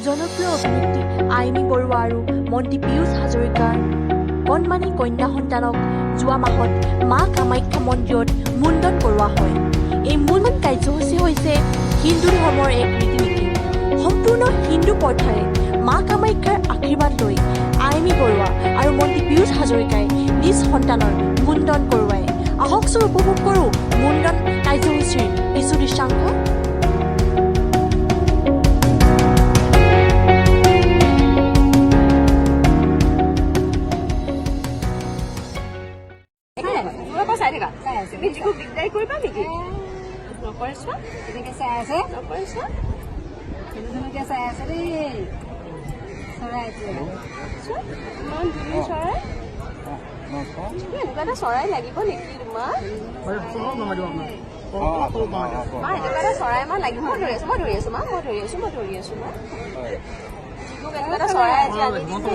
জনপ্ৰিয় অভিনেত্ৰী আইমী বৰুৱা আৰু মন্ত্ৰী পীয়ুষ হাজৰিকাৰ কণমানি কন্যা সন্তানক যোৱা মাহত মা কামাখ্যা মন্দিৰত মুণ্ডন কৰোৱা হয়। এই মুণ্ডন কাৰ্যসূচী হৈছে হিন্দু ধৰ্মৰ এক ৰীতি নীতি। সম্পূৰ্ণ হিন্দু প্ৰথাৰে মা কামাখ্যাৰ আশীৰ্বাদ লৈ আইমী বৰুৱা আৰু মন্ত্ৰী পীয়ুষ হাজৰিকাই নিজ সন্তানৰ মুণ্ডন কৰোৱায়। আহকচোন উপভোগ কৰোঁ মুণ্ডন কাৰ্যসূচীৰ কিছু দৃশ্যাংশ। চৰাই লাগিব নেকি তোমাৰ চৰাই মা লাগিব মই ধৰি আছো মা চৰাই আজি আনি দিছে